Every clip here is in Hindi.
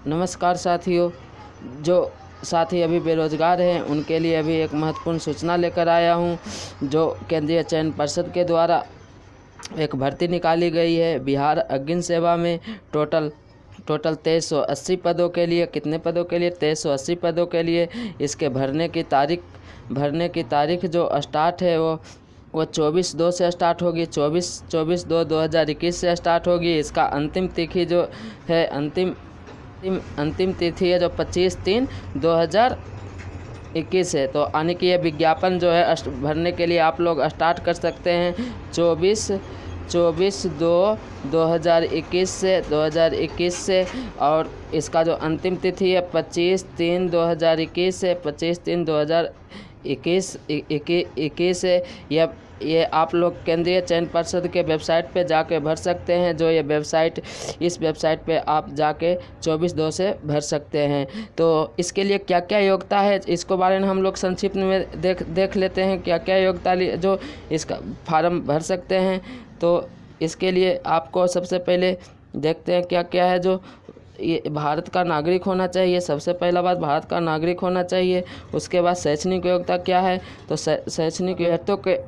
नमस्कार साथियों। जो साथी अभी बेरोजगार हैं उनके लिए अभी एक महत्वपूर्ण सूचना लेकर आया हूं। जो केंद्रीय चयन पर्षद के द्वारा एक भर्ती निकाली गई है बिहार अग्नि सेवा में। टोटल 2380 पदों के लिए। कितने पदों के लिए? 2380 पदों के लिए। इसके भरने की तारीख जो स्टार्ट है वो 24/2 से स्टार्ट होगी। 24/2/2021 से स्टार्ट होगी। इसका अंतिम तिथि जो है अंतिम तिथि है जो 25/3/2021 है। तो यानी कि ये विज्ञापन जो है भरने के लिए आप लोग स्टार्ट कर सकते हैं 24/2/2021 से। और इसका जो अंतिम तिथि है 25/3/2021 से 25/3/2021 है। ये आप लोग केंद्रीय चयन पर्षद के वेबसाइट पे जाके भर सकते हैं। जो ये वेबसाइट, इस वेबसाइट पे आप जाके 24/2 से भर सकते हैं। तो इसके लिए क्या क्या योग्यता है इसको बारे में हम लोग संक्षिप्त में देख लेते हैं। क्या क्या योग्यता जो इसका फॉर्म भर सकते हैं। तो इसके लिए आपको सबसे पहले देखते हैं क्या क्या है। जो ये भारत का नागरिक होना चाहिए। सबसे पहला बात, भारत का नागरिक होना चाहिए। उसके बाद शैक्षणिक योग्यता क्या है। तो शैक्षणिक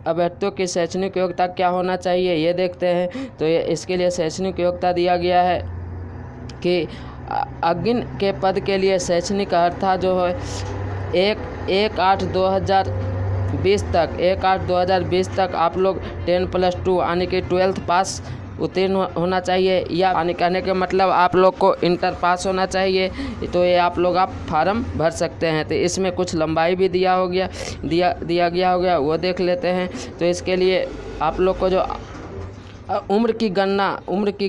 अभ्यर्थियों की शैक्षणिक योग्यता क्या होना चाहिए ये देखते हैं। तो इसके लिए शैक्षणिक योग्यता दिया गया है कि अग्नि के पद के लिए शैक्षणिक अर्हता जो है 1/8/2020 तक आप लोग 10+2 यानी कि 12th पास उत्तीर्ण होना चाहिए। या यानी कहने के मतलब आप लोग को इंटर पास होना चाहिए। तो ये आप फॉर्म भर सकते हैं। तो इसमें कुछ लंबाई भी दिया गया होगा वो देख लेते हैं। तो इसके लिए आप लोग को जो उम्र की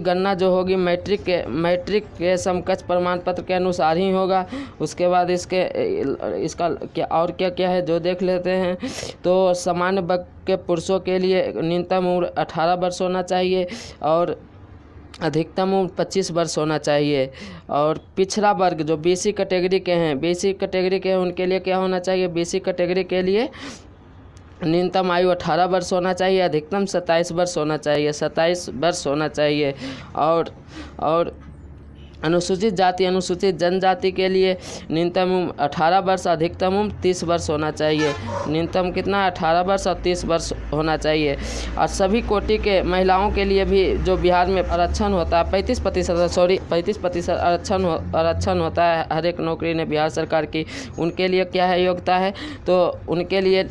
गणना जो होगी मैट्रिक के समकक्ष प्रमाण पत्र के अनुसार ही होगा। उसके बाद इसका क्या है जो देख लेते हैं। तो सामान्य वर्ग के पुरुषों के लिए न्यूनतम उम्र 18 वर्ष होना चाहिए और अधिकतम उम्र 25 वर्ष होना चाहिए। और पिछड़ा वर्ग जो BC कैटेगरी के हैं उनके लिए क्या होना चाहिए। BC कैटेगरी के लिए न्यूनतम आयु 18 वर्ष होना चाहिए, अधिकतम 27 वर्ष होना चाहिए। और अनुसूचित जाति अनुसूचित जनजाति के लिए न्यूनतम उम्र 18 वर्ष, अधिकतम उम्र 30 वर्ष होना चाहिए। न्यूनतम कितना? 18 वर्ष और 30 वर्ष होना चाहिए। और सभी कोटि के महिलाओं के लिए भी जो बिहार में आरक्षण होता है 35% आरक्षण होता है हर एक नौकरी ने बिहार सरकार की। उनके लिए क्या है योग्यता है। तो उनके लिए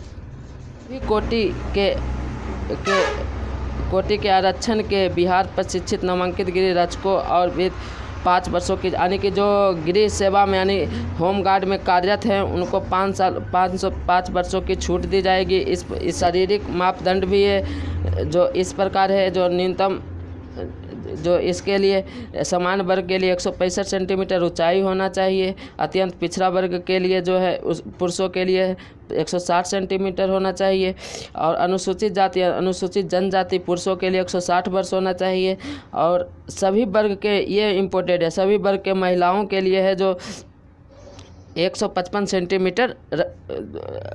कोटि के आरक्षण के बिहार प्रशिक्षित नामांकित गृह रक्षकों और भी 5 वर्षों की यानी कि जो गृह सेवा में यानी होम गार्ड में कार्यरत हैं उनको 5 वर्षों की छूट दी जाएगी। इस शारीरिक मापदंड भी है जो इस प्रकार है। जो न्यूनतम जो इसके लिए समान वर्ग के लिए 165 सेंटीमीटर ऊंचाई होना चाहिए। अत्यंत पिछड़ा वर्ग के लिए जो है उस पुरुषों के लिए 160 सेंटीमीटर होना चाहिए। और अनुसूचित जनजाति पुरुषों के लिए 160 वर्ष होना चाहिए। और सभी वर्ग के, ये इम्पोर्टेंट है, सभी वर्ग के महिलाओं के लिए है जो 155 सेंटीमीटर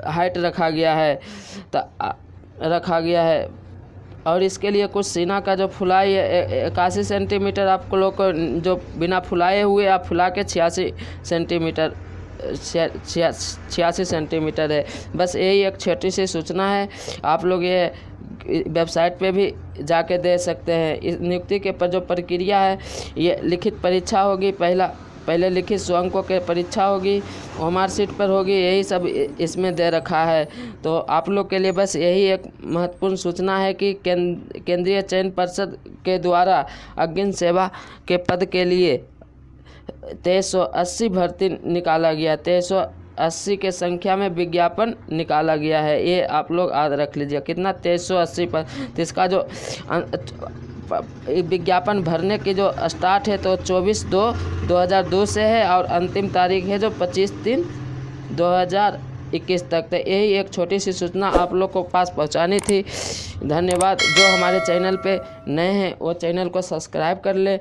हाइट रखा गया है। और इसके लिए कुछ सीना का जो फुलाई है 81 सेंटीमीटर आपको लोग को, जो बिना फुलाए हुए आप फुला के 86 सेंटीमीटर है। बस यही एक छोटी सी सूचना है। आप लोग ये वेबसाइट पे भी जाके दे सकते हैं। इस नियुक्ति के जो प्रक्रिया है ये लिखित परीक्षा होगी। पहले लिखित 100 अंकों के परीक्षा होगी, मार्कशीट पर होगी। यही सब इसमें दे रखा है। तो आप लोग के लिए बस यही एक महत्वपूर्ण सूचना है कि केंद्रीय चयन पर्षद के द्वारा अग्नि सेवा के पद के लिए 2380 भर्ती निकाला गया। 2380 के संख्या में विज्ञापन निकाला गया है। ये आप लोग याद रख लीजिए कितना 2380 पद। तो इसका जो विज्ञापन भरने की जो स्टार्ट है तो 24/2/2002 से है और अंतिम तारीख है जो 25/3/2021 तक। तो यही एक छोटी सी सूचना आप लोग को पास पहुंचानी थी। धन्यवाद। जो हमारे चैनल पे नए हैं वो चैनल को सब्सक्राइब कर ले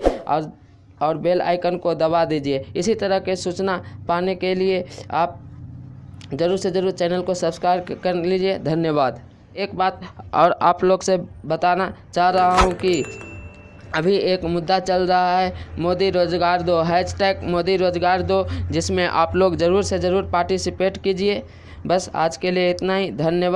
और बेल आइकन को दबा दीजिए। इसी तरह के सूचना पाने के लिए आप ज़रूर से ज़रूर चैनल को सब्सक्राइब कर लीजिए। धन्यवाद। एक बात और आप लोग से बताना चाह रहा हूँ कि अभी एक मुद्दा चल रहा है मोदी रोज़गार दो, हैशटैग मोदी रोज़गार दो, जिसमें आप लोग ज़रूर से ज़रूर पार्टिसिपेट कीजिए। बस आज के लिए इतना ही, धन्यवाद।